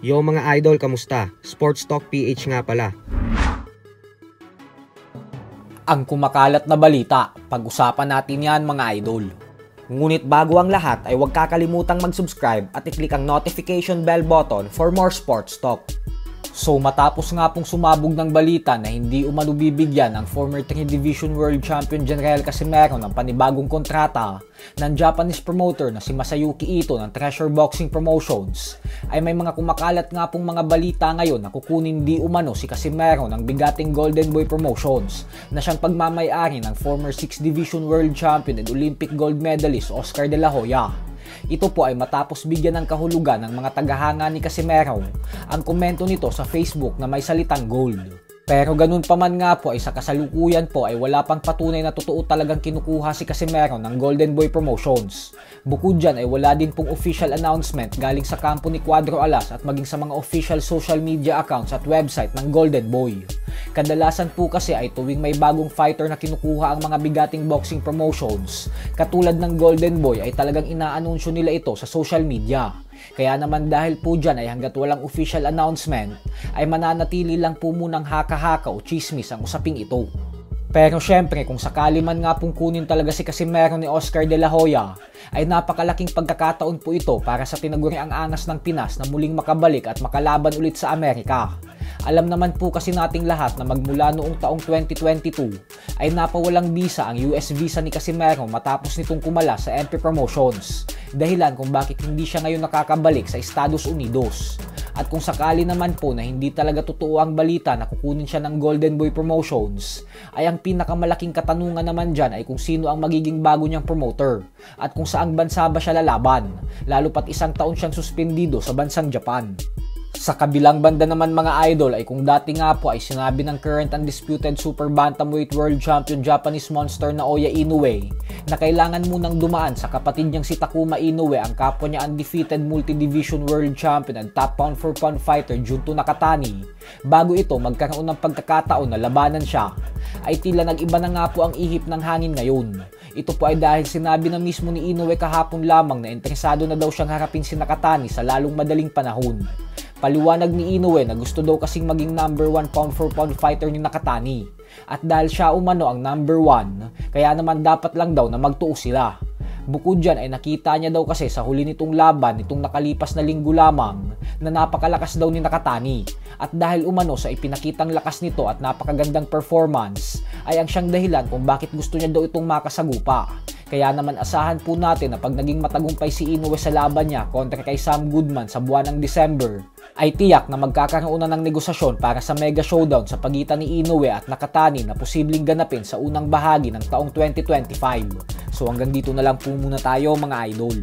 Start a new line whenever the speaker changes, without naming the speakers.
Yo mga idol, kamusta? Sports Talk PH nga pala.
Ang kumakalat na balita, pag-usapan natin yan mga idol. Ngunit bago ang lahat ay huwag kakalimutang mag-subscribe at i-click ang notification bell button for more sports talk. So matapos nga pong sumabog ng balita na hindi umano bibigyan ang former 3 Division World Champion General Casimero ng panibagong kontrata ng Japanese promoter na si Masayuki Ito ng Treasure Boxing Promotions, ay may mga kumakalat nga pong mga balita ngayon na kukunin di umano si Casimero ng bigating Golden Boy Promotions na siyang pagmamay-ari ng former 6 Division World Champion and Olympic gold medalist Oscar De La Hoya. Ito po ay matapos bigyan ng kahulugan ng mga tagahanga ni Casimero ang komento nito sa Facebook na may salitang gold. Pero ganun pa man nga po ay sa kasalukuyan po ay wala pang patunay na totoo talagang kinukuha si Casimero ng Golden Boy Promotions. Bukod dyan ay wala din pong official announcement galing sa kampo ni Cuadro Alas at maging sa mga official social media accounts at website ng Golden Boy. Kadalasan po kasi ay tuwing may bagong fighter na kinukuha ang mga bigating boxing promotions, katulad ng Golden Boy ay talagang inaanunsyo nila ito sa social media. Kaya naman dahil po dyan ay hanggat walang official announcement, ay mananatili lang po munang haka-haka o chismis ang usaping ito. Pero syempre kung sakali man nga pong kunin talaga si Casimero ni Oscar De La Hoya, ay napakalaking pagkakataon po ito para sa tinaguriang angas ng Pinas na muling makabalik at makalaban ulit sa Amerika. Alam naman po kasi nating lahat na magmula noong taong 2022 ay napawalang bisa ang US visa ni Casimero matapos nitong kumala sa MP Promotions. Dahilan kung bakit hindi siya ngayon nakakabalik sa Estados Unidos. At kung sakali naman po na hindi talaga totoo ang balita na kukunin siya ng Golden Boy Promotions, ay ang pinakamalaking katanungan naman dyan ay kung sino ang magiging bago niyang promoter at kung saang bansa ba siya lalaban, lalo pat 1 taon siyang suspendido sa bansang Japan. Sa kabilang banda naman mga idol ay kung dati nga po ay sinabi ng current undisputed super bantamweight world champion Japanese monster na Naoya Inoue na kailangan munang dumaan sa kapatid niyang si Takuma Inoue ang kapwa niya undefeated multi-division world champion and top pound for pound fighter Junto Nakatani bago ito magkaroon ng pagkakataon na labanan siya, ay tila nag-iba na nga po ang ihip ng hangin ngayon. Ito po ay dahil sinabi na mismo ni Inoue kahapon lamang na interesado na daw siyang harapin si Nakatani sa lalong madaling panahon. Paliwanag ni Inoue na gusto daw kasing maging number 1 pound for pound fighter ni Nakatani. At dahil siya umano ang number 1, kaya naman dapat lang daw na magtuo sila. Bukod dyan ay nakita niya daw kasi sa huli nitong laban nitong nakalipas na linggo lamang na napakalakas daw ni Nakatani. At dahil umano sa ipinakitang lakas nito at napakagandang performance, ay ang siyang dahilan kung bakit gusto niya daw itong makasagupa. Kaya naman asahan po natin na pag naging matagumpay si Inoue sa laban niya kontra kay Sam Goodman sa buwan ng December, ay tiyak na magkakaroon na ng negosasyon para sa mega showdown sa pagitan ni Inoue at Nakatani na posibleng ganapin sa unang bahagi ng taong 2025. So hanggang dito na lang po muna tayo mga idol.